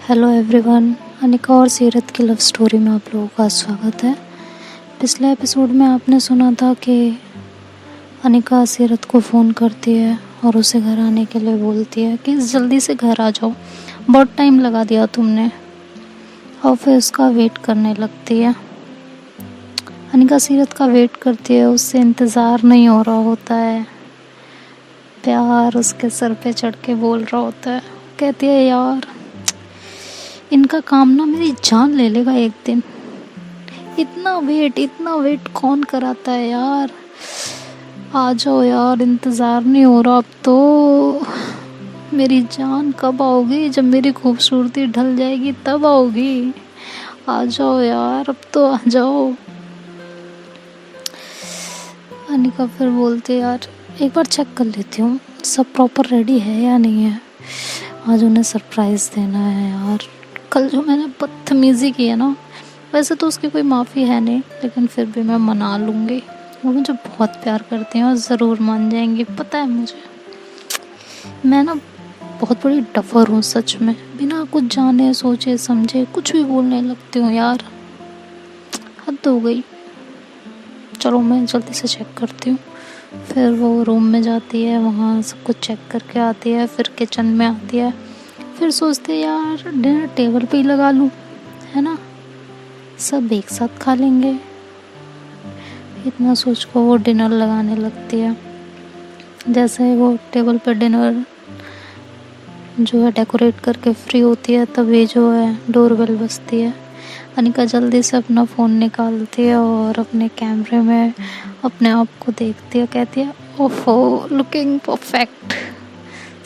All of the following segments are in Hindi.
हेलो एवरीवन, अनिका और सीरत की लव स्टोरी में आप लोगों का स्वागत है। पिछले एपिसोड में आपने सुना था कि अनिका सीरत को फ़ोन करती है और उसे घर आने के लिए बोलती है कि जल्दी से घर आ जाओ, बहुत टाइम लगा दिया तुमने। और फिर उसका वेट करने लगती है। अनिका सीरत का वेट करती है, उससे इंतज़ार नहीं हो रहा होता है। प्यार उसके सर पे चढ़ के बोल रहा होता है। कहती है यार, इनका काम ना मेरी जान ले लेगा एक दिन। इतना वेट कौन कराता है यार। आ जाओ यार, इंतज़ार नहीं हो रहा अब तो। मेरी जान कब आओगी? जब मेरी खूबसूरती ढल जाएगी तब आओगी। आ जाओ यार, अब तो आ जाओ। अनिका फिर बोलती है यार, एक बार चेक कर लेती हूँ सब प्रॉपर रेडी है या नहीं है। आज उन्हें सरप्राइज़ देना है यार। कल जो मैंने बदतमीज़ी की है ना, वैसे तो उसकी कोई माफ़ी है नहीं, लेकिन फिर भी मैं मना लूँगी। वो मुझे बहुत प्यार करती हैं और ज़रूर मान जाएंगी, पता है मुझे। मैं ना बहुत बड़ी डफर हूँ सच में। बिना कुछ जाने सोचे समझे कुछ भी बोलने लगती हूँ यार। हद हो गई। चलो मैं जल्दी से चेक करती हूँ। फिर वो रूम में जाती है, वहाँ सब कुछ चेक करके आती है। फिर किचन में आती है। फिर सोचते हैं यार डिनर टेबल पे ही लगा लूँ, है ना, सब एक साथ खा लेंगे। इतना सोच कर वो डिनर लगाने लगती है। जैसे वो टेबल पर डिनर जो है डेकोरेट करके फ्री होती है, तभी जो है डोरबेल बजती है। अनिका जल्दी से अपना फ़ोन निकालती है और अपने कैमरे में अपने आप को देखती है। कहती है ओफो, लुकिंग परफेक्ट।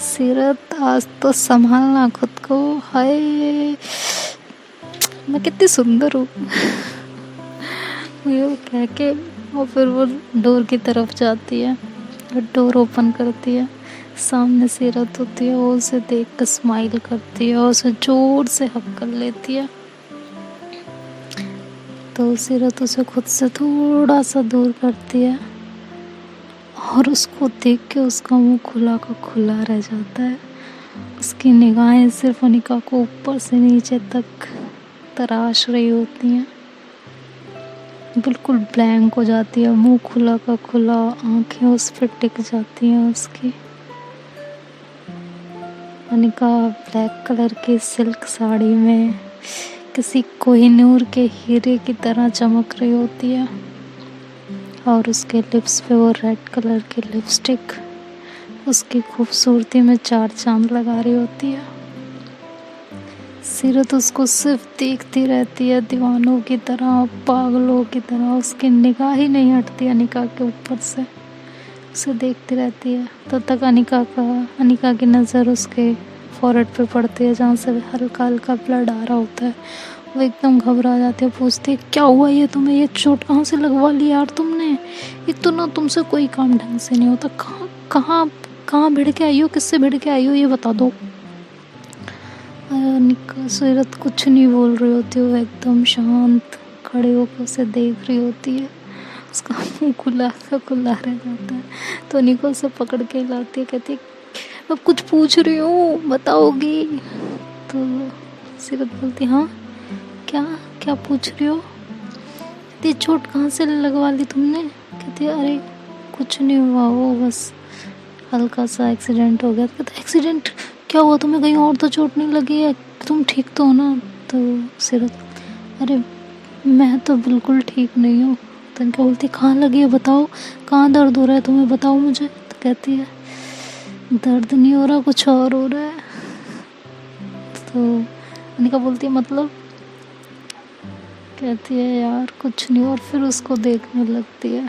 सीरत, आज तो संभालना खुद को। हाय, मैं कितनी सुंदर हूँ। ये कह के और फिर वो डोर की तरफ जाती है और डोर ओपन करती है। सामने सीरत होती है। वो उसे देख कर स्माइल करती है और उसे जोर से हग कर लेती है। तो सीरत उसे खुद से थोड़ा सा दूर करती है और उसको देख के उसका मुंह खुला का खुला रह जाता है। उसकी निगाहें सिर्फ अनिका को ऊपर से नीचे तक तराश रही होती हैं। बिल्कुल ब्लैंक हो जाती है, मुंह खुला का खुला, आंखें उस पर टिक जाती हैं उसकी। अनिका ब्लैक कलर की सिल्क साड़ी में किसी कोहिनूर के हीरे की तरह चमक रही होती है और उसके लिप्स पे वो रेड कलर की लिपस्टिक उसकी खूबसूरती में चार चांद लगा रही होती है। सीरत उसको सिर्फ देखती रहती है, दीवानों की तरह, पागलों की तरह। उसकी निगाह ही नहीं हटती अनिका के ऊपर से, उसे देखती रहती है। तब तक अनिका की नज़र उसके फॉरहेड पे पड़ती है, जहाँ से हल्का हल्का ब्लड आ रहा होता है। वो एकदम घबरा जाती है, पूछती है क्या हुआ ये तुम्हें? ये चोट कहाँ से लगवा ली यार तुमने? एक तो ना तुमसे कोई काम ढंग से नहीं होता। कहाँ कहाँ कहाँ भिड़ के आई हो? किससे भिड़ के आई हो, ये बता दो। अनिका सीरत कुछ नहीं बोल रही होती। वो एकदम शांत खड़े होकर उसे देख रही होती है। उसका मुंह खुला का खुला रह जाता है। तो अनिका उसे पकड़ के लाती है, कहती है मैं कुछ पूछ रही हूँ, बताओगी? तो सीरत बोलती हाँ, क्या क्या पूछ रही हो? कहती चोट कहाँ से लगवा ली तुमने? कहती है अरे कुछ नहीं हुआ, वो बस हल्का सा एक्सीडेंट हो गया। कहते एक्सीडेंट? क्या हुआ तुम्हें? कहीं और तो चोट नहीं लगी है? तुम ठीक तो हो ना? तो सीरत अरे मैं तो बिल्कुल ठीक नहीं हूँ। तो इनका बोलती कहाँ लगी है, बताओ, कहाँ दर्द हो रहा है तुम्हें, बताओ मुझे। तो कहती है दर्द नहीं हो रहा, कुछ और हो रहा है। तो अनिका बोलती है मतलब? कहती है यार कुछ नहीं, और फिर उसको देखने लगती है।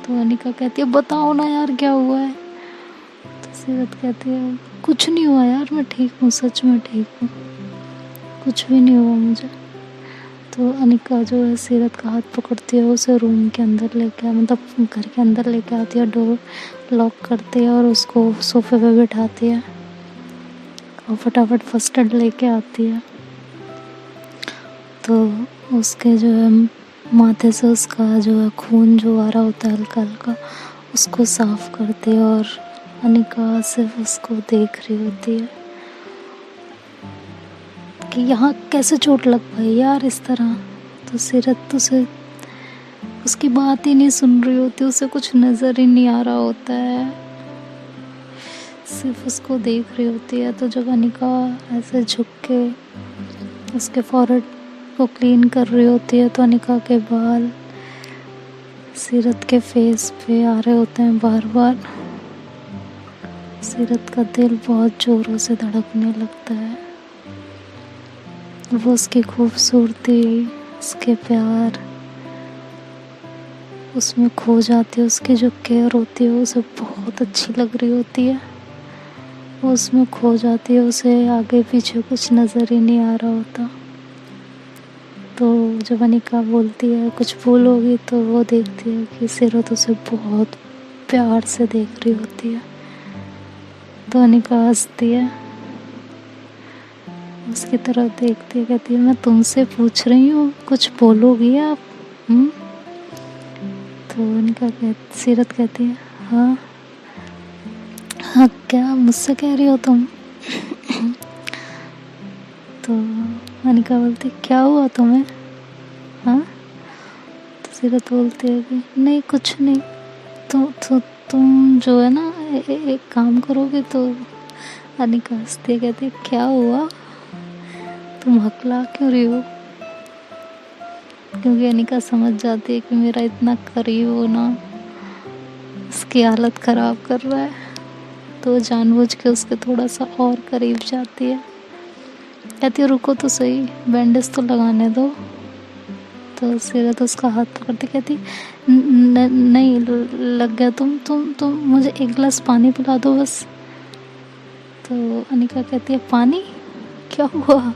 तो अनिका कहती है बताओ ना यार क्या हुआ है? तो सीरत कहती है कुछ नहीं हुआ यार, मैं ठीक हूँ, सच में ठीक हूँ, कुछ भी नहीं हुआ मुझे। तो अनिका जो है सीरत का हाथ पकड़ती है, उसे रूम के अंदर लेके, मतलब घर के अंदर लेके आती है, डोर लॉक करती है और उसको सोफे पे बिठाती है और फटाफट फर्स्ट एड लेके आती है। तो उसके जो है माथे से उसका जो है खून जो आ रहा होता है हल्का हल्का, उसको साफ करती है और अनिका सिर्फ उसको देख रही होती है। कि यहाँ कैसे चोट लग पाई यार इस तरह। तो सीरत उसे उसकी बात ही नहीं सुन रही होती, उसे कुछ नज़र ही नहीं आ रहा होता है, सिर्फ उसको देख रही होती है। तो जब अनिका ऐसे झुक के उसके फॉरहेड को क्लीन कर रही होती है तो अनिका के बाल सीरत के फेस पे आ रहे होते हैं बार बार। सीरत का दिल बहुत ज़ोरों से धड़कने लगता है। वो उसकी खूबसूरती, उसके प्यार, उसमें खो जाती है। उसकी जो केयर होती है उसे बहुत अच्छी लग रही होती है, वो उसमें खो जाती है। उसे आगे पीछे कुछ नज़र ही नहीं आ रहा होता। तो जब अनिका बोलती है कुछ बोलोगी, तो वो देखती है कि सीरत उसे बहुत प्यार से देख रही होती है। तो अनिका हंसती है, उसकी तरफ देखती है, कहती है मैं तुमसे पूछ रही हूँ, कुछ बोलोगी आप? तो अनिका सीरत कहती है हाँ हाँ, क्या मुझसे कह रही हो तुम? तो अनिका बोलती क्या हुआ तुम्हें? हाँ? तो सीरत बोलती है कि नहीं कुछ नहीं। तुम जो है ना एक काम करोगे तो। अनिका हंसती है, कहती है क्या हुआ, तुम हकला क्यों रही हो? क्योंकि अनिका समझ जाती है कि मेरा इतना करीब होना उसकी हालत ख़राब कर रहा है, तो जानबूझ के उसके थोड़ा सा और करीब जाती है। कहती है रुको तो सही, बैंडेज तो लगाने दो। तो सीरत उसका हाथ पकड़ती कहती नहीं लग गया, तुम मुझे एक गिलास पानी पिला दो बस। तो अनिका कहती है पानी, क्या हुआ?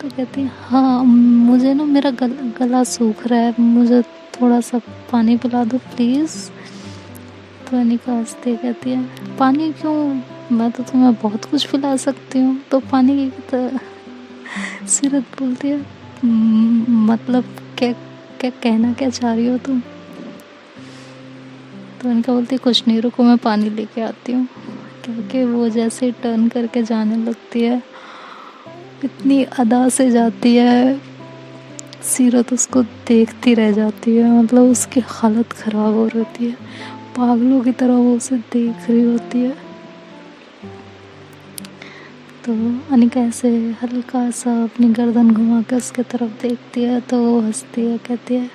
तो कहती है हाँ मुझे ना मेरा गला सूख रहा है, मुझे थोड़ा सा पानी पिला दो प्लीज़। तो अनिका हंसती है, कहती है पानी क्यों, मैं तो तुम्हें बहुत कुछ पिला सकती हूँ, तो पानी की तो। सीरत बोलती है मतलब क्या क्या कहना क्या चाह रही हो तुम? तो अनिका बोलती है कुछ नहीं, रुको मैं पानी लेके आती हूँ। क्योंकि वो जैसे टर्न करके जाने लगती है, इतनी अदा से जाती है, सीरत उसको देखती रह जाती है। मतलब उसकी हालत ख़राब हो रही है, पागलों की तरह वो उसे देख रही होती है। तो अनिका ऐसे हल्का सा अपनी गर्दन घुमा के उसके तरफ देखती है, तो वो हंसती है, कहती है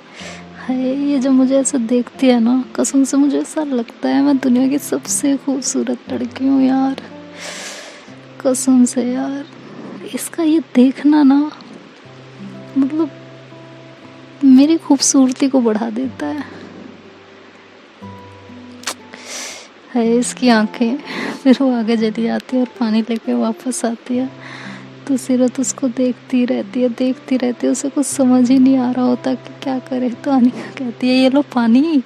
हाय ये जो मुझे ऐसे देखती है ना, कसम से मुझे ऐसा लगता है मैं दुनिया की सबसे खूबसूरत लड़की हूँ यार, कसम से यार। इसका ये देखना ना मतलब मेरी खूबसूरती को बढ़ा देता है इसकी आंखें। फिर वो आगे चली जाती है और पानी लेके वापस आती है। तो सीरत उसको देखती रहती है, उसे कुछ समझ ही नहीं आ रहा होता कि क्या करे। तो अनिका कहती है ये लो पानी।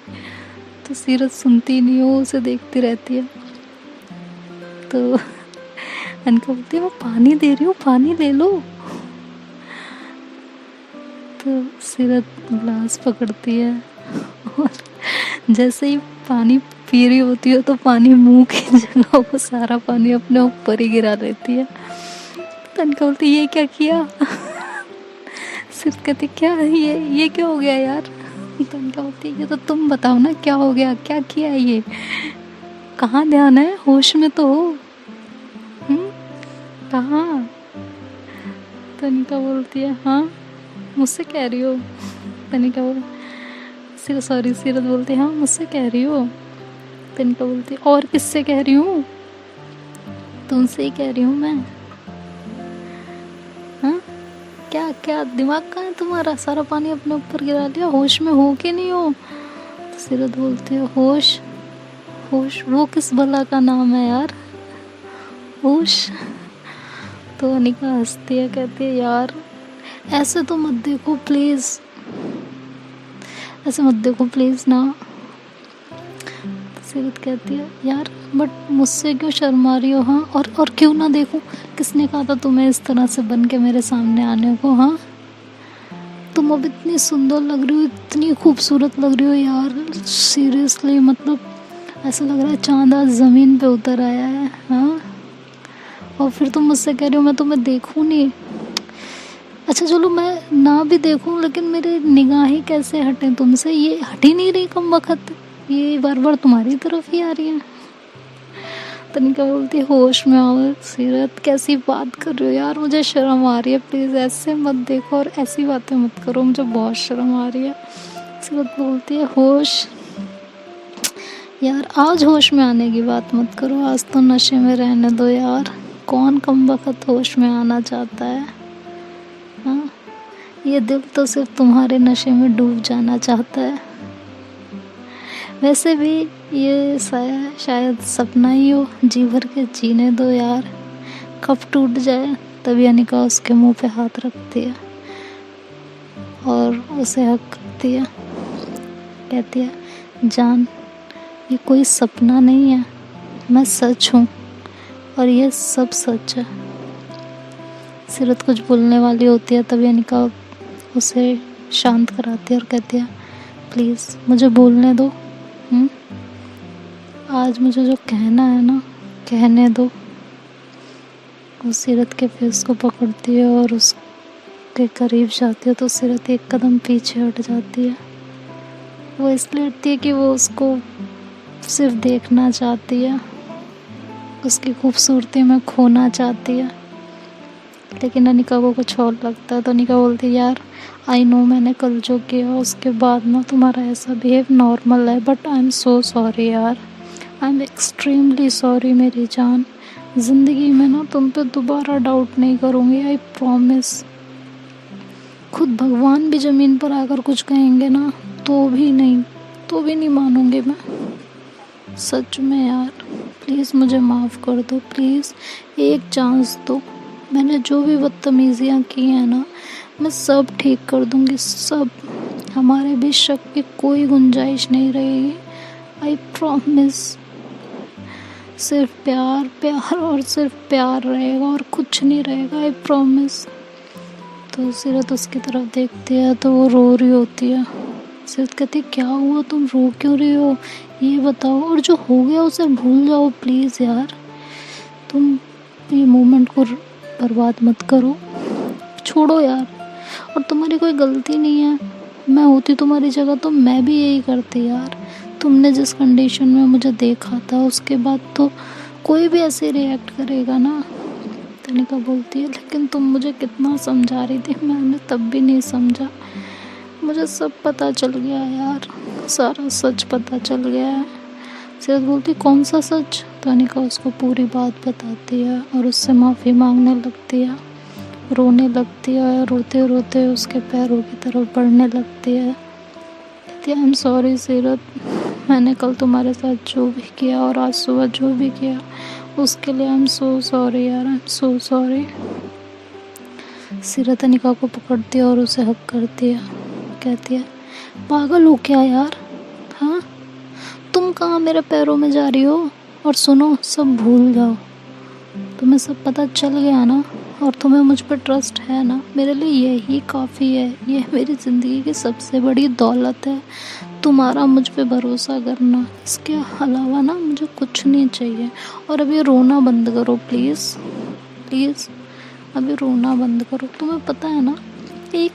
तो सीरत सुनती नहीं, वो उसे देखती रहती है। तो अनिका बोलती है मैं पानी दे रही हूँ, पानी ले लो। तो सीरत ग्लास पकड़ती है और जैसे ही पानी पी रही होती है तो पानी मुंह की जगह वो सारा पानी अपने ऊपर ही गिरा लेती है। तो अनिका बोलती ये क्या किया? सिर्फ कहती क्या ये क्या हो गया यार? तो अनिका बोलती ये तो तुम बताओ ना क्या हो गया, क्या किया है ये? कहाँ ध्यान है, होश में तो हो? कहाँ? तो अनिका बोलती है हाँ मुझसे कह रही हो? तो अनिका सीरत बोलती है हाँ मुझसे कह रही हो? तो अनिका बोलती और किससे कह रही हूँ, तुमसे ही कह रही हूँ मैं। हाँ क्या क्या दिमाग कहाँ है तुम्हारा, सारा पानी अपने ऊपर गिरा लिया, होश में हो कि नहीं हो? तो सीरत बोलती है होश वो किस भला का नाम है यार, होश? तो अनिका हंसती है, कहती है यार ऐसे तो मत देखो प्लीज़, ऐसे मत देखो प्लीज़ ना। सीरत कहती है यार बट मुझसे क्यों शर्मा रही हो? हाँ और क्यों ना देखूं, किसने कहा था तुम्हें इस तरह से बन के मेरे सामने आने को? हाँ तुम अब इतनी सुंदर लग रही हो, इतनी खूबसूरत लग रही हो यार, सीरियसली मतलब ऐसा लग रहा है चांद आज ज़मीन पे उतर आया है। हाँ और फिर तुम मुझसे कह रही हो मैं तुम्हें देखूं नहीं, अच्छा चलो मैं ना भी देखूं, लेकिन मेरे निगाहें कैसे हटें तुमसे, ये हट ही नहीं रही कम वक्त, ये बार बार तुम्हारी तरफ ही आ रही है। तनिका बोलती है होश में आओ सीरत, कैसी बात कर रहे हो यार, मुझे शर्म आ रही है, प्लीज़ ऐसे मत देखो और ऐसी बातें मत करो, मुझे बहुत शर्म आ रही है। सीरत बोलती है होश, यार आज होश में आने की बात मत करो, आज तो नशे में रहने दो यार, कौन कम वक्त होश में आना चाहता है। हाँ, ये दिल तो सिर्फ तुम्हारे नशे में डूब जाना चाहता है। वैसे भी ये शायद सपना ही हो, जी भर के जीने दो यार, कब टूट जाए। तभी अनिका उसके मुंह पे हाथ रखती है और उसे हक करती है, कहती है जान ये कोई सपना नहीं है, मैं सच हूँ और ये सब सच है। सीरत कुछ बोलने वाली होती है, तभी अनिका उसे शांत कराती है और कहती है प्लीज़ मुझे बोलने दो। आज मुझे जो कहना है ना कहने दो। वो सीरत के फेस को पकड़ती है और उसके करीब जाती है तो सीरत एक कदम पीछे हट जाती है। वो इसलिए हटती है कि वो उसको सिर्फ देखना चाहती है, उसकी खूबसूरती में खोना चाहती है। लेकिन अनिका को कुछ और लगता है, तो अनिका बोलती है यार आई नो मैंने कल जो किया उसके बाद ना तुम्हारा ऐसा बिहेव नॉर्मल है, but I am so sorry यार, आई एम एक्सट्रीमली सॉरी मेरी जान। ज़िंदगी में ना तुम पे दोबारा डाउट नहीं करूँगी, आई प्रॉमिस। खुद भगवान भी ज़मीन पर आकर कुछ कहेंगे ना तो भी नहीं मानूंगी मैं, सच में यार। प्लीज़ मुझे माफ़ कर दो, प्लीज़ एक चांस दो। मैंने जो भी बदतमीज़ियाँ की हैं ना मैं सब ठीक कर दूँगी, सब। हमारे बीच शक की कोई गुंजाइश नहीं रहेगी, आई प्रॉमिस। सिर्फ प्यार प्यार और सिर्फ प्यार रहेगा और कुछ नहीं रहेगा, आई प्रॉमिस। तो सीरत उसकी तरफ देखती है तो वो रो रही होती है। सीरत कहती है क्या हुआ, तुम रो क्यों रही हो, ये बताओ, और जो हो गया उसे भूल जाओ प्लीज़ यार, तुम ये मोमेंट को बर्बाद मत करो, छोड़ो यार। और तुम्हारी कोई गलती नहीं है, मैं होती तुम्हारी जगह तो मैं भी यही करती यार। तुमने जिस कंडीशन में मुझे देखा था उसके बाद तो कोई भी ऐसे रिएक्ट करेगा ना। तनिका बोलती है लेकिन तुम मुझे कितना समझा रही थी, मैंने तब भी नहीं समझा। मुझे सब पता चल गया यार, सारा सच पता चल गया है। सीरत बोलती कौन सा सच। तनिका उसको पूरी बात बताती है और उससे माफ़ी मांगने लगती है, रोने लगती है, रोते रोते उसके पैरों की तरफ बढ़ने लगती है। कहती है आई एम सॉरी सीरत, मैंने कल तुम्हारे साथ जो भी किया और आज सुबह जो भी किया उसके लिए आई एम सो सॉरी यार, आई एम सो सॉरी। सीरत अनिका को पकड़ती है और उसे हक करती है, कहती है पागल हो क्या यार, हाँ तुम कहाँ मेरे पैरों में जा रही हो। और सुनो सब भूल जाओ, तुम्हें सब पता चल गया ना, और तुम्हें मुझ पर ट्रस्ट है ना, मेरे लिए यही काफ़ी है, ये मेरी ज़िंदगी की सबसे बड़ी दौलत है, तुम्हारा मुझ पे भरोसा करना। इसके अलावा ना मुझे कुछ नहीं चाहिए। और अभी रोना बंद करो प्लीज़, प्लीज़ अभी रोना बंद करो। तुम्हें पता है ना एक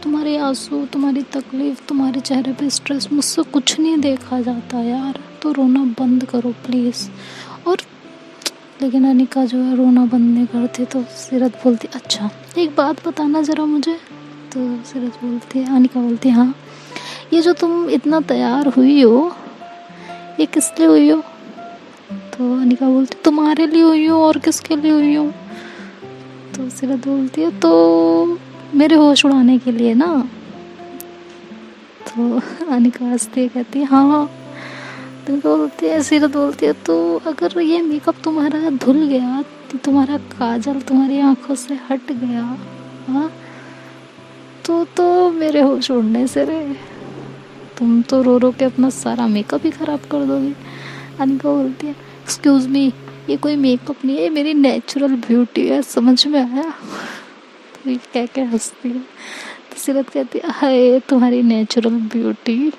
तुम्हारे आंसू, तुम्हारी तकलीफ़, तुम्हारे चेहरे पे स्ट्रेस मुझसे कुछ नहीं देखा जाता यार, तो रोना बंद करो प्लीज़। और लेकिन अनिका जो है रोना बंद नहीं करती। तो सीरत बोलती अच्छा एक बात बताना ज़रा मुझे। तो सीरत बोलती है, अनिका बोलती है हाँ ये जो तुम इतना तैयार हुई हो ये किस लिए हुई हो। तो अनिका बोलती तुम्हारे लिए हुई हो, और किसके लिए हुई हो। तो सीरत बोलती है तो मेरे होश उड़ाने के लिए ना। तो अनिका हंसती है, कहती है हाँ। तो बोलती है, सीरत बोलती है तो अगर ये मेकअप तुम्हारा धुल गया, तुम्हारा काजल तुम्हारी आंखों से हट गया, हाँ तो मेरे होश उड़ने से रहे, तुम तो रो रो के अपना सारा मेकअप ही ख़राब कर दोगी। अनिका बोलती है एक्सक्यूज़ मी ये कोई मेकअप नहीं है, ये मेरी नेचुरल ब्यूटी है, समझ में आया। तो ये कह के हंसती है। तो सीरत कहती है हाय तुम्हारी नेचुरल ब्यूटी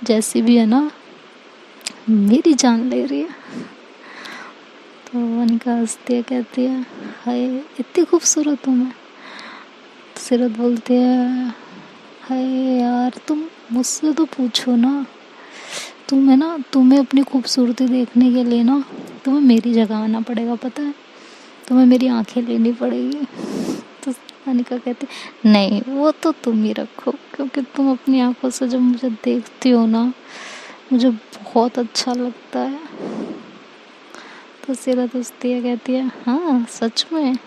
जैसी भी है ना मेरी जान ले रही है। तो अनिका हंसती है, कहती है हाय इतनी खूबसूरत हूँ मैं। सीरत बोलती है, हाय यार तुम मुझसे तो पूछो ना, तुम्हें अपनी खूबसूरती देखने के लिए ना तुम्हें मेरी जगह आना पड़ेगा, पता है, तुम्हें मेरी आंखें लेनी पड़ेगी। तो अनिका कहती, नहीं वो तो तुम ही रखो, क्योंकि तुम अपनी आंखों से जब मुझे देखती हो ना मुझे बहुत अच्छा लगता है। तो सीरत हंसती है, कहती है, हाँ सच में।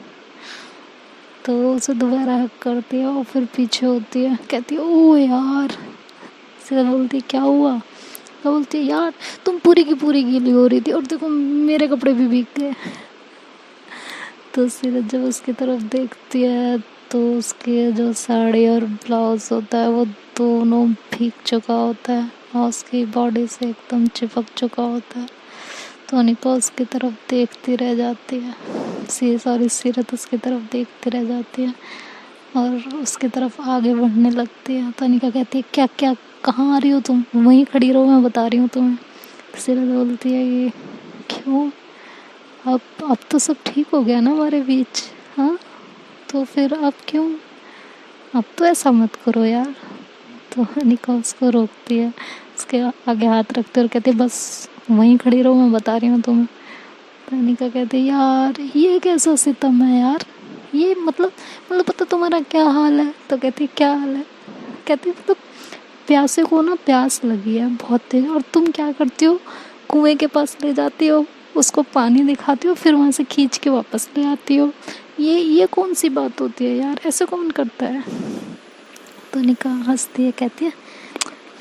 तो उसे दोबारा हक करती है और फिर पीछे होती है, कहती है, ओ यार। सीरत बोलती है, क्या हुआ? तो बोलती है, यार तुम पूरी की पूरी गीली हो रही थी और देखो मेरे कपड़े भी भीग गए। तो सीरत जब उसकी तरफ देखती है तो उसके जो साड़ी और ब्लाउज होता है वो दोनों भीग चुका होता है और उसकी बॉडी से एकदम चिपक चुका होता है। तो अनिका उसकी तरफ देखती रह जाती है, सीरत उसकी तरफ देखती रह जाती है और उसकी तरफ आगे बढ़ने लगती है। तो अनिका कहती है, क्या क्या कहाँ आ रही हो तुम? वहीं खड़ी रहो, मैं बता रही हूँ तुम्हें। तो सीरत बोलती है, ये क्यों? अब तो सब ठीक हो गया ना हमारे बीच, हाँ तो फिर अब क्यों? अब तो ऐसा मत करो यार। तो अनिका उसको रोकती है, उसके आगे हाथ रखते और कहती है, बस वहीं खड़ी रहो, मैं बता रही हूँ तुम्हें। तो अनिका कहती है, यार ये कैसा सितम है यार, ये मतलब पता तुम्हारा क्या हाल है? तो कहती है, क्या हाल है? कहती है, मतलब प्यासे को ना प्यास लगी है बहुत तेज और तुम क्या करती हो, कुएं के पास ले जाती हो, उसको पानी दिखाती हो, फिर वहाँ से खींच के वापस ले आती हो। ये कौन सी बात होती है यार, ऐसे कौन करता है? तो निका हंसती है, कहती है,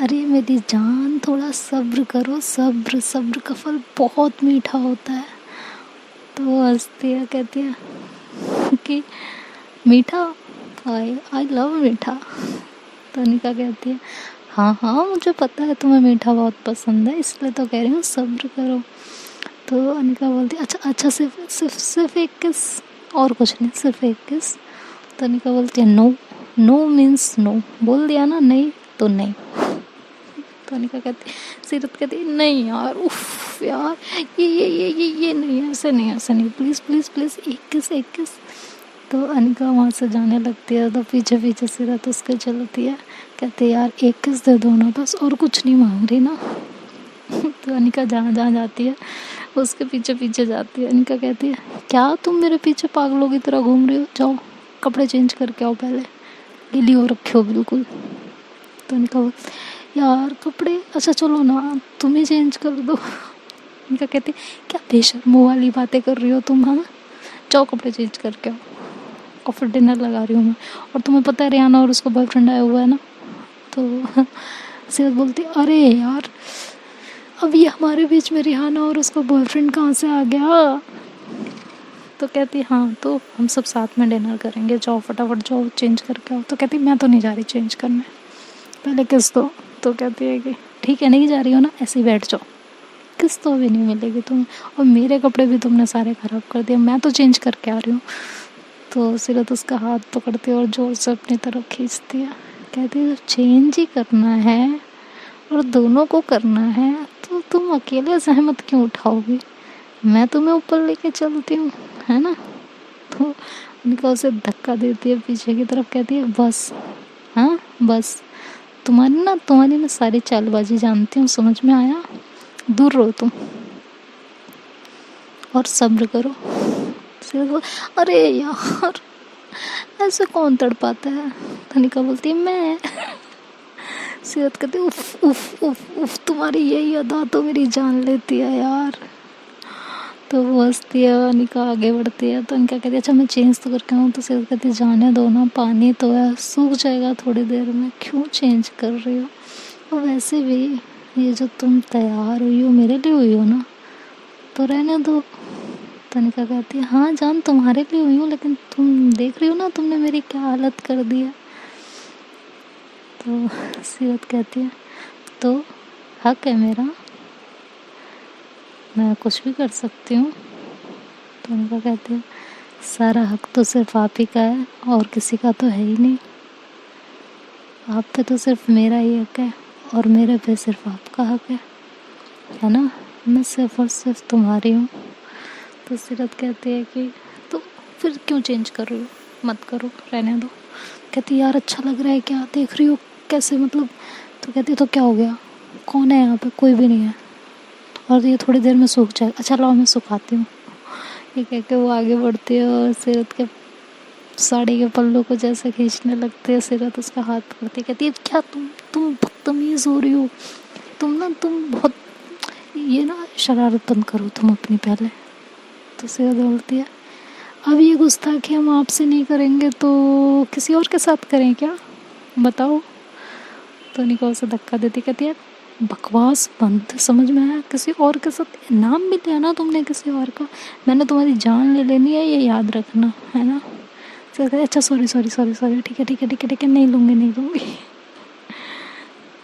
अरे मेरी जान थोड़ा सब्र करो, सब्र सब्र का फल बहुत मीठा होता है। तो वो हंसती है, कहती है कि मीठा, आई आई लव मीठा। तो अनिका कहती है, हाँ हाँ मुझे पता है तुम्हें मीठा बहुत पसंद है, इसलिए तो कह रही हूँ सब्र करो। तो अनिका बोलती है, अच्छा अच्छा सिर्फ एक किस, और कुछ नहीं, सिर्फ एक किस। तो अनिका बोलती है, नो नो मीन्स नो, बोल दिया ना नहीं तो नहीं। तो अनिका कहती, सीरत कहती, नहीं यार उफ यार, ये नहीं, ऐसे नहीं, ऐसे नहीं, प्लीज़ प्लीज़ प्लीज़ एक किस। तो अनिका वहाँ से जाने लगती है तो पीछे पीछे सीरत उसके चलती है, कहते यार एक किस दे दो ना बस, और कुछ नहीं मांग रही ना। तो अनिका जहाँ जहाँ जाती है उसके पीछे पीछे जाती है। अनिका कहती है, क्या तुम मेरे पीछे पागलों की तरह घूम रही हो, जाओ कपड़े चेंज करके आओ, पहले गीली हो रखे हो बिल्कुल। तो अनिका बोल, यार कपड़े, अच्छा चलो ना तुम ही चेंज कर दो। अनिका कहती, क्या बेशर्मों वाली बातें कर रही हो तुम, हाँ जाओ कपड़े चेंज करके आओ, और फिर डिनर लगा रही हूँ मैं, और तुम्हें पता है रियाना और उसका बॉयफ्रेंड आया हुआ है ना। तो सीरत बोलती, अरे यार अब ये हमारे बीच में रिहाना और उसका बॉयफ्रेंड कहाँ से आ गया? तो कहती, हाँ तो हम सब साथ में डिनर करेंगे, जाओ फटाफट जाओ चेंज करके आओ। तो कहती, मैं तो नहीं जा रही चेंज करने, पहले किस दो। तो कहती है कि ठीक है नहीं जा रही हो ना, ऐसे ही बैठ जाओ, किस तो भी नहीं मिलेगी तुम्हें, और मेरे कपड़े भी तुमने सारे ख़राब कर दिए, मैं तो चेंज करके आ रही हूँ। तो सीरत उसका हाथ पकड़ती है और ज़ोर से अपनी तरफ खींचती है, कहती है चेंज ही करना है और दोनों को करना है तो तुम अकेले सहमत क्यों उठाओगी, मैं तुम्हें ऊपर लेके चलती हूँ, है ना। तो उनका उसे धक्का देती है पीछे की तरफ, कहती है बस, हाँ बस, तुम्हारी मैं सारी चालबाजी जानती हूँ, समझ में आया, दूर रहो तुम और सब्र करो। अरे यार ऐसे कौन तड़पाता है? धनिका बोलती है, मैं। सीरत कहती, उफ उफ उफ उफ, तुम्हारी यही अदा तो मेरी जान लेती है यार। तो वो हंसती है, अनिका आगे बढ़ती है। तो अनिका कहती है, अच्छा मैं चेंज तो करके आऊँ। तो सीरत कहती, जाने दो ना, पानी तो है, सूख जाएगा थोड़ी देर में, क्यों चेंज कर रही हो, और वैसे भी ये जो तुम तैयार हुई हो मेरे लिए हुई हो ना, तो रहने दो। तो अनिका कहती है, हाँ जान तुम्हारे लिए हुई हूँ, लेकिन तुम देख रही हो ना तुमने मेरी क्या हालत कर दी है। तो सीरत कहती है, तो हक है मेरा, मैं कुछ भी कर सकती हूँ। तो उनका कहते हैं, सारा हक तो सिर्फ आप ही का है और किसी का तो है ही नहीं, आप पे तो सिर्फ मेरा ही हक है और मेरे पे सिर्फ आपका हक है ना, मैं सिर्फ और सिर्फ तुम्हारी हूँ। तो सीरत कहती है कि तो फिर क्यों चेंज कर रही हो, मत करो, रहने दो। कहती यार अच्छा लग रहा है क्या, देख रही हो कैसे मतलब। तो कहती तो क्या हो गया, कौन है यहाँ पे, कोई भी नहीं है, और ये थोड़ी देर में सूख जाएगा, अच्छा लाओ मैं सुखाती हूँ। ये कह के वो आगे बढ़ती है और सीरत के साड़ी के पल्लू को जैसे खींचने लगती है। सीरत उसका हाथ पकड़ती है, कहती है क्या तुम बदतमीज हो रही हो, तुम बहुत, ये ना शरारत बंद करो तुम अपनी पहले। तो सीरत बोलती है अब ये गुस्ताखी हम आपसे नहीं करेंगे तो किसी और के साथ करें क्या, बताओ। तो निका उसे धक्का देती, कहती है बकवास बंद, समझ में आया, किसी और के साथ नाम भी लिया ना तुमने किसी और का, मैंने तुम्हारी जान ले लेनी है, ये याद रखना है ना। तो कहती है अच्छा सॉरी सॉरी सॉरी सॉरी, ठीक है ठीक है ठीक है ठीक है, नहीं लूँगी नहीं लूँगी।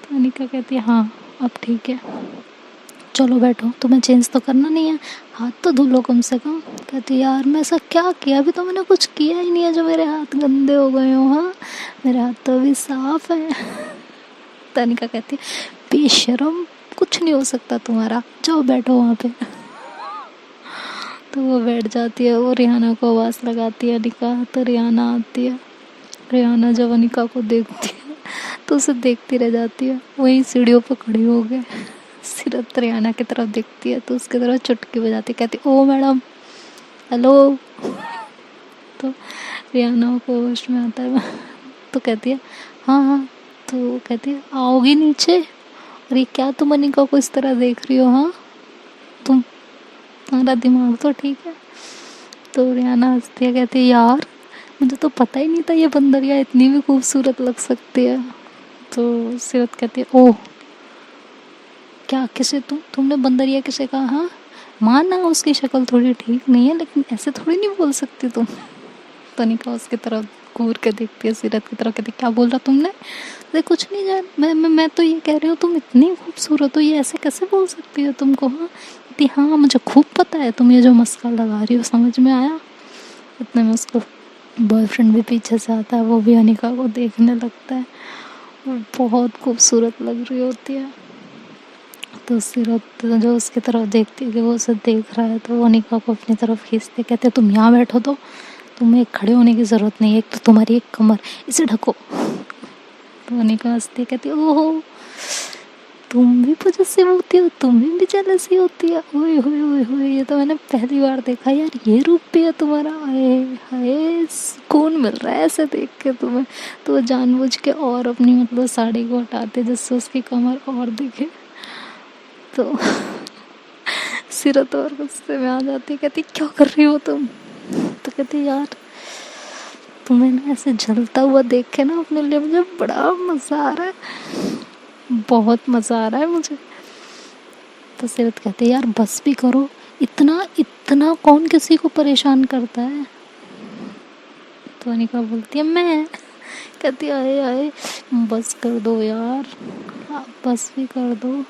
तो निका कहती है हाँ अब ठीक है, चलो बैठो, तुम्हें चेंज तो करना नहीं है, हाथ तो धो लो कम से कम। कहती यार मैं ऐसा क्या किया, अभी तो मैंने कुछ किया ही नहीं है जो मेरे हाथ गंदे हो गए हो, हाँ मेरे हाथ तो अभी साफ है। तनिका कहती बेशरम, कुछ नहीं हो सकता तुम्हारा, जाओ बैठो वहाँ पे। तो वो बैठ जाती है, वो रिहाना को आवाज़ लगाती है अनिका, तो रिहाना आती है। रिहाना जब अनिका को देखती है तो उसे देखती रह जाती है, वहीं सीढ़ियों पर खड़ी हो गए। सीरत रिहाना की तरफ देखती है तो उसकी तरफ चुटकी बजाती, कहती ओ मैडम हेलो। तो रिहाना को होश में आता है, तो कहती है हाँ हाँ। तो कहती है आओगी नीचे, और ये क्या तुम अनिका को इस तरह देख रही हो, हाँ तुम्हारा दिमाग तो ठीक है। तो रिहाना हंसती है, कहती है यार मुझे तो पता ही नहीं था ये बंदरिया इतनी भी खूबसूरत लग सकती है। तो सीरत कहती है ओह क्या, किसे, तुमने बंदरिया किसे कहा, हाँ माना उसकी शक्ल थोड़ी ठीक नहीं है लेकिन ऐसे थोड़ी नहीं बोल सकती तुम। तनिका उसकी तरफ घूर के देखती है सीरत की तरफ, कहती क्या बोल रहा तुमने, अरे कुछ नहीं जान, मैं तो ये कह रही हूँ तुम इतनी खूबसूरत हो, ये ऐसे कैसे बोल सकती हो तुमको, हाँ कहती हाँ मुझे खूब पता है तुम ये जो मस्का लगा रही हो, समझ में आया। इतने में उसको बॉयफ्रेंड भी पीछे से आता है, वो भी अनिका को देखने लगता है और बहुत खूबसूरत लग रही होती है। तो सीरत जो उसकी तरफ देखती है कि वो उसे देख रहा है, तो वो अनिका को अपनी तरफ खींचते, कहते तुम यहाँ बैठो, तो तुम्हें खड़े होने की ज़रूरत नहीं है, एक तो तुम्हारी एक कमर, इसे ढको। तो अनिका हंसती है, कहती ओहो तुम भी पॉजिटिव होती हो, तुम्हें भी जेलसी होती है, ओए होए ओए होए, ये तो मैंने पहली बार देखा यार, ये रूप भी है तुम्हारा, आए हाय सुकून मिल रहा है ऐसे देख के तुम्हें। तो वो जानबूझ के और अपनी मतलब साड़ी को हटाते जिससे उसकी कमर और दिखे। तो सीरत और गुस्से में आ जाती, कहती क्या कर रही हो तुम। तो कहती यार तुम्हें ना ऐसे जलता हुआ देख के ना अपने लिए मुझे बड़ा मज़ा आ रहा है, बहुत मज़ा आ रहा है मुझे। तो सीरत कहती यार बस भी करो, इतना इतना कौन किसी को परेशान करता है। तो अनिका बोलती है मैं, कहती आए आए बस कर दो यार, आप बस भी कर दो।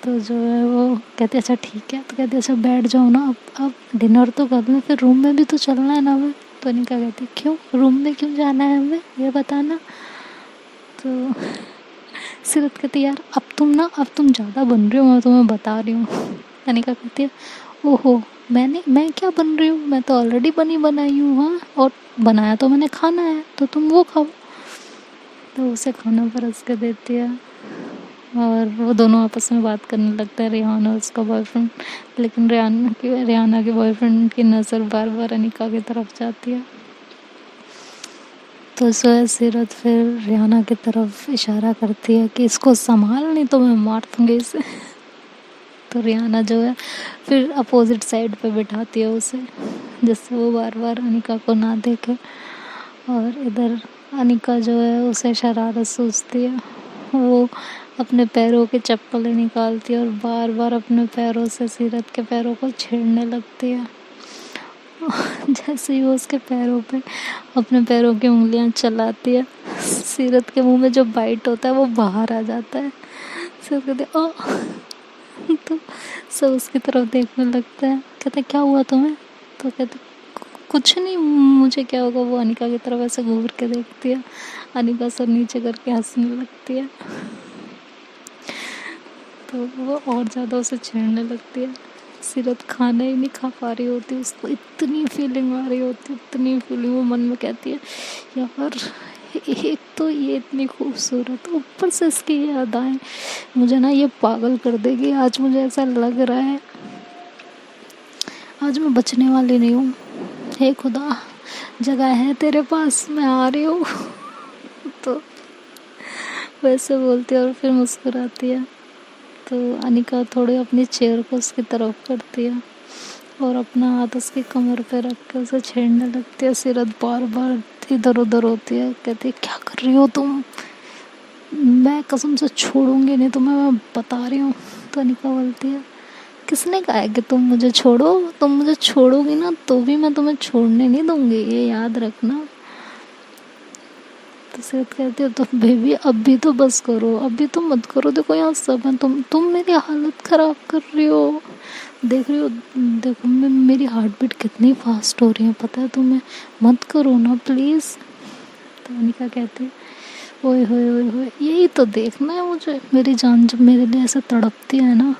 तो जो है वो कहती अच्छा ठीक है, तो कहती अच्छा बैठ जाओ ना, अब डिनर तो कर लें, फिर रूम में भी तो चलना है ना हमें। तो अनिका कहती क्यों, रूम में क्यों जाना है हमें, ये बताना। तो सीरत कहती यार अब तुम ज़्यादा बन रही हो, मैं तुम्हें बता रही हूँ। अनिका कहती है ओहो मैं क्या बन रही हूँ, मैं तो ऑलरेडी बनी बनाई हूँ, हाँ और बनाया तो मैंने खाना है, तो तुम वो खाओ। तो उसे खाना परस के देती है और वो दोनों आपस में बात करने लगता है, रेहान और उसका बॉयफ्रेंड। लेकिन रेहाना के बॉयफ्रेंड की नज़र बार बार अनिका की तरफ जाती है। तो सीरत फिर रेहाना की तरफ इशारा करती है कि इसको संभाल, नहीं तो मैं मार दूँगी इसे। तो रेहाना जो है फिर अपोजिट साइड पे बिठाती है उसे, जिससे वो बार बार अनिका को ना देखे। और इधर अनिका जो है उसे शरारत सूझती है, वो अपने पैरों के चप्पलें निकालती है और बार बार अपने पैरों से सीरत के पैरों को छेड़ने लगती है। जैसे ही वो उसके पैरों पे अपने पैरों की उंगलियां चलाती है, सीरत के मुंह में जो बाइट होता है वो बाहर आ जाता है। सीरत कहते ओ, तो सब उसकी तरफ देखने लगता है, कहते क्या हुआ तुम्हें। तो कहते कुछ नहीं, मुझे क्या होगा। वो अनिका की तरफ ऐसे घूर के देखती है, अनिका सर नीचे करके हंसने लगती है। तो वो और ज़्यादा उसे छेड़ने लगती है। सीरत खाना ही नहीं खा पा रही होती, उसको इतनी फीलिंग आ रही होती, इतनी फीलिंग। वो मन में कहती है यार एक तो ये इतनी खूबसूरत, ऊपर से इसकी ये अदाएं, मुझे ना ये पागल कर देगी। आज मुझे ऐसा लग रहा है आज मैं बचने वाली नहीं हूँ। हे खुदा, जगह है तेरे पास, मैं आ रही हूँ। तो वैसे बोलती है और फिर मुस्कुराती है। तो अनिका थोड़ी अपनी चेयर को उसकी तरफ करती है और अपना हाथ उसकी कमर पे रख के उसे छेड़ने लगती है। सीरत बार बार इधर उधर होती है, कहती है क्या कर रही हो तुम, मैं कसम से छोड़ूंगी नहीं तुम्हें, मैं बता रही हूँ। तो अनिका बोलती है किसने कहा है कि तुम मुझे छोड़ो, तुम मुझे छोड़ोगी ना तो भी मैं तुम्हें छोड़ने नहीं दूंगी, ये याद रखना। तो सीरत कहती है तो बेबी अभी तो बस करो, अभी तो मत करो, देखो यहाँ सब है, तुम मेरी हालत ख़राब कर रही हो, देख रही हो, देखो मेरी हार्ट बीट कितनी फास्ट हो रही है पता है तुम्हें, मत करो ना प्लीज़। तो अनिका कहती है ओए होए ओए होए, यही तो देखना है मुझे, मेरी जान जब मेरे लिए ऐसे तड़पती है ना,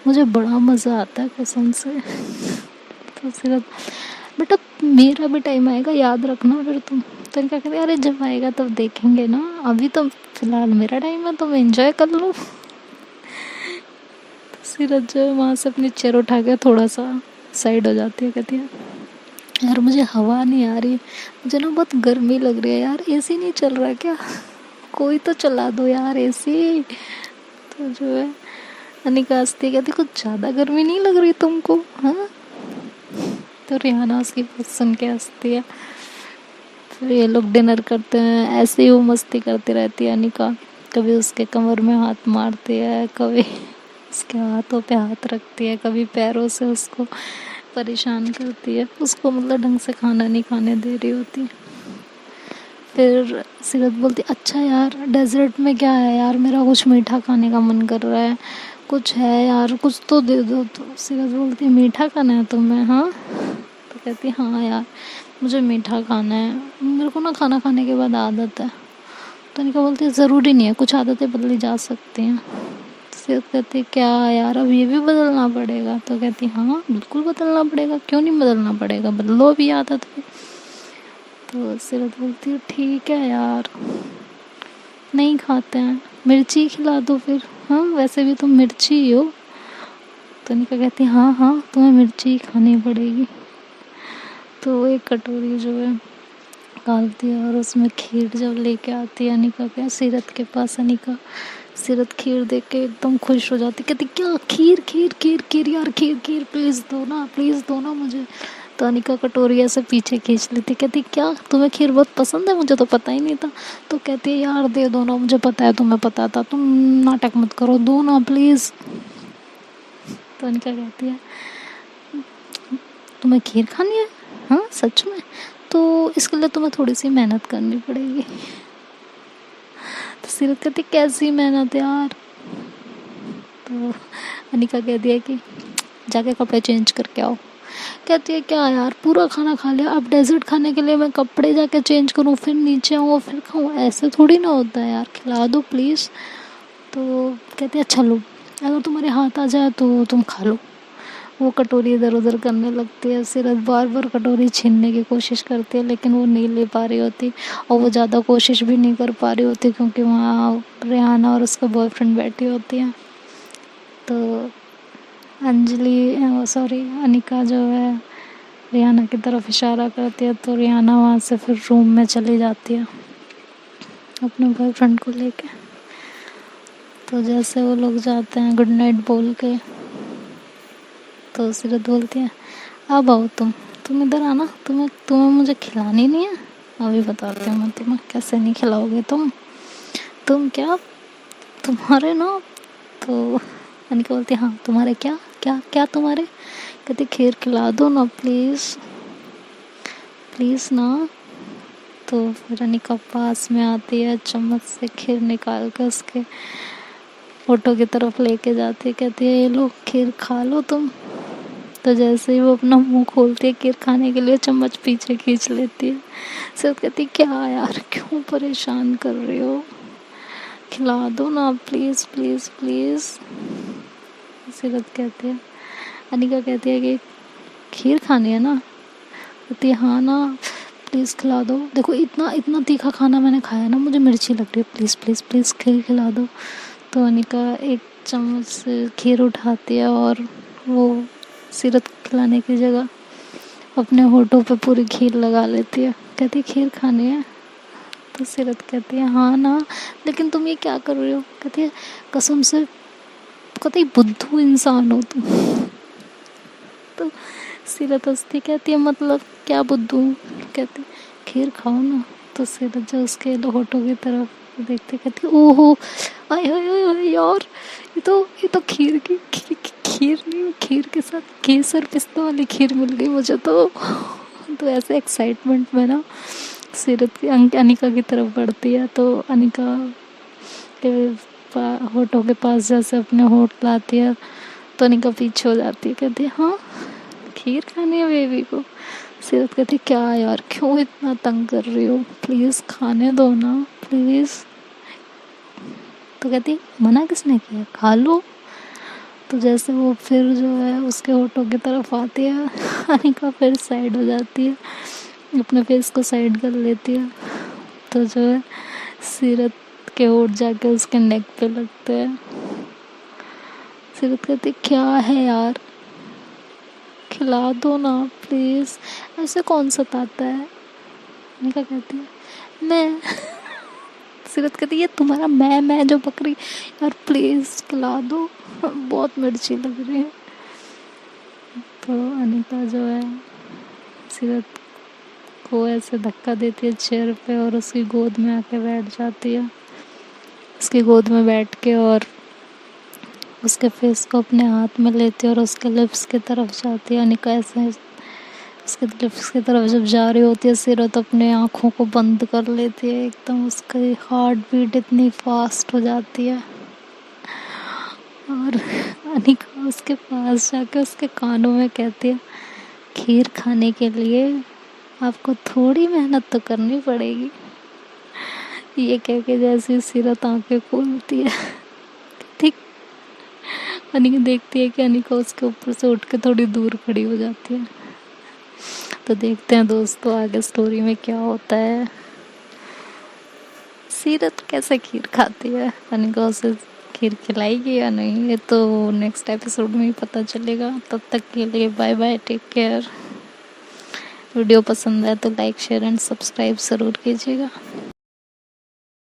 मुझे बड़ा मज़ा आता है कसम से। तो सीरत बेटा मेरा भी टाइम आएगा, याद रखना फिर तुम। तो इनका कहते अरे जब आएगा तब देखेंगे ना, अभी तो फिलहाल मेरा टाइम है, तुम एंजॉय कर लो। तो सीरत जो है वहाँ से अपनी चेयर उठा के थोड़ा सा साइड हो जाती है, कहती है यार मुझे हवा नहीं आ रही, मुझे ना बहुत गर्मी लग रही है यार, एसी नहीं चल रहा क्या, कोई तो चला दो यार एसी। तो जो है अनिका हंसती कहती कुछ ज़्यादा गर्मी नहीं लग रही तुमको, हाँ। तो रिहाना उसकी बात सुन के हंसती है। फिर ये लोग डिनर करते हैं, ऐसे ही वो मस्ती करती रहती है अनिका, कभी उसके कमर में हाथ मारती है, कभी उसके हाथों पे हाथ रखती है, कभी पैरों से उसको परेशान करती है, उसको मतलब ढंग से खाना नहीं खाने दे रही होती। फिर सीरत बोलती अच्छा यार डेजर्ट में क्या है यार, मेरा कुछ मीठा खाने का मन कर रहा है, कुछ है यार कुछ तो दे दो। तो सीरत बोलती मीठा खाना है तुम्हें, हाँ। तो कहती हाँ यार मुझे मीठा खाना है, मेरे को ना खाना खाने के बाद आदत है। तो निका बोलती है ज़रूरी नहीं है, कुछ आदतें बदली जा सकती हैं। तो सीरत कहती है क्या यार अब ये भी बदलना पड़ेगा। तो कहती हाँ बिल्कुल बदलना पड़ेगा, क्यों नहीं बदलना पड़ेगा, बदलो अभी आदत भी। तो सीरत बोलती है ठीक है यार नहीं खाते हैं, मिर्ची खिला दो फिर, हाँ वैसे भी तुम मिर्ची ही हो। तो निका कहती हाँ हाँ तुम्हें मिर्ची ही खानी पड़ेगी। तो वो एक कटोरी जो है निकालती है और उसमें खीर जब लेके आती है अनिका के सीरत के पास, अनिका सीरत खीर देख के एकदम खुश हो जाती, कहती क्या खीर खीर खीर खीर यार खीर खीर प्लीज़ दो ना मुझे। तो अनिका कटोरी ऐसे पीछे खींच लेती, कहती क्या तुम्हें खीर बहुत पसंद है, मुझे तो पता ही नहीं था। तो कहती है यार दे दो ना, मुझे पता है तुम्हें पता था, तुम नाटक मत करो, दो ना प्लीज़। तो अनिका कहती है तुम्हें खीर खानी है, हाँ सच में, तो इसके लिए तुम्हें थोड़ी सी मेहनत करनी पड़ेगी। तो सीरत कहती कैसी मेहनत यार। तो अनिका कहती है कि जाके कपड़े चेंज करके आओ। कहती है क्या यार पूरा खाना खा लिया, अब डेजर्ट खाने के लिए मैं कपड़े जाके चेंज करूँ, फिर नीचे आऊँ फिर खाऊँ, ऐसे थोड़ी ना होता है यार, खिला दो प्लीज़। तो कहती है अच्छा लो, अगर तुम्हारे हाथ आ जाए तो तुम खा लो। वो कटोरी इधर उधर करने लगती है, सीरत बार बार कटोरी छीनने की कोशिश करती है लेकिन वो नहीं ले पा रही होती, और वो ज़्यादा कोशिश भी नहीं कर पा रही होती क्योंकि वहाँ रेहाना और उसका बॉयफ्रेंड बैठी होती है। तो अंजलि सॉरी अनिका जो है रेहाना की तरफ इशारा करती है, तो रेहाना वहाँ से फिर रूम में चली जाती है अपने बॉयफ्रेंड को लेके। तो जैसे वो लोग जाते हैं गुड नाइट बोल के, तो सीरत बोलती है अब आओ तुम इधर आना, तुम्हें तुम्हें मुझे खिलानी नहीं है, अभी बताती हूँ मैं तुम्हें कैसे नहीं खिलाओगे तुम क्या तुम्हारे ना। तो अनिका बोलती हाँ तुम्हारे क्या क्या क्या तुम्हारे, कहती खीर खिला दो ना प्लीज़ प्लीज़ ना। तो फिर अनिका पास में आती है, चम्मच से खीर निकाल कर उसके फोटो की तरफ लेके जाती है, कहती है ये लो खीर खा लो तुम। तो जैसे ही वो अपना मुंह खोलती है खीर खाने के लिए, चम्मच पीछे खींच लेती है। सिर्फ कहती क्या यार क्यों परेशान कर रही हो, खिला दो ना प्लीज़ प्लीज़ प्लीज़। सीरत कहती है अनिका कहती है कि खीर खानी है ना, कहती है हाँ ना, प्लीज़ खिला दो। देखो इतना इतना तीखा खाना मैंने खाया ना, मुझे मिर्ची लग रही है, प्लीज़ प्लीज़ प्लीज़ खीर खिला दो। तो अनिका एक चम्मच से खीर उठाती है और वो सीरत को खिलाने की जगह अपने होठों पे पूरी खीर लगा लेती है। कहती है खीर खानी है। तो सीरत कहती है हाँ ना, लेकिन तुम ये क्या कर रही हो। कहती है कसम से कतई बुद्धू इंसान हो तुम। तो सीरत हंसती कहती है मतलब क्या बुद्धू हूँ? कहती खीर खाओ ना। तो सीरत जो उसके होठों की तरफ देखते कहती ओहो, आय हाय हाय हाय यार, ये तो खीर नहीं, खीर के साथ केसर पिस्ता वाली खीर मिल गई मुझे तो। तो ऐसे एक्साइटमेंट में ना सीरत की अनिका की तरफ बढ़ती है। तो अनिका के होठों के पास जैसे अपने होठ लाती है तो अनिका पीछे हो जाती है। कहती है हाँ खीर खानी है बेबी को। सीरत कहती क्या यार, क्यों इतना तंग कर रही हो, प्लीज़ खाने दो ना प्लीज़। तो कहती मना किसने किया, खा लो। तो जैसे वो फिर जो है उसके होठों की तरफ आती है, अनिका फिर साइड हो जाती है, अपने फेस को साइड कर लेती है। तो जो है सीरत के होठ जाके उसके नेक पे लगते हैं। सीरत कहती क्या है यार, खिला दो ना प्लीज़, ऐसे कौन सताता है। अनिका कहती है मैं। सीरत कहती है ये तुम्हारा मैं जो बकरी, यार प्लीज़ खिला दो, बहुत मिर्ची लग रही है। तो अनिका जो है सीरत को ऐसे धक्का देती है चेयर पे और उसकी गोद में आके बैठ जाती है। उसकी गोद में बैठ के और उसके फेस को अपने हाथ में लेती है और उसके लिप्स की तरफ जाती है। अनिका ऐसे उसके लिप्स की तरफ जब जा रही होती है सीरत अपने आँखों को बंद कर लेती है एकदम, उसकी हार्ट बीट इतनी फास्ट हो जाती है। और अनिका उसके पास जाके उसके कानों में कहती है खीर खाने के लिए आपको थोड़ी मेहनत तो करनी पड़ेगी। ये कह के जैसे सीरत आंखें खोलती है, ठीक अनिका देखती है कि अनिका उसके ऊपर से उठ के थोड़ी दूर खड़ी हो जाती है। तो देखते हैं दोस्तों आगे स्टोरी में क्या होता है, सीरत कैसे खीर खाती है, अनिका उसे खीर खिलाएगी या नहीं, ये तो नेक्स्ट एपिसोड में ही पता चलेगा। तब तक के लिए bye bye, take care. Video पसंद है तो लाइक शेयर एंड सब्सक्राइब ज़रूर कीजिएगा।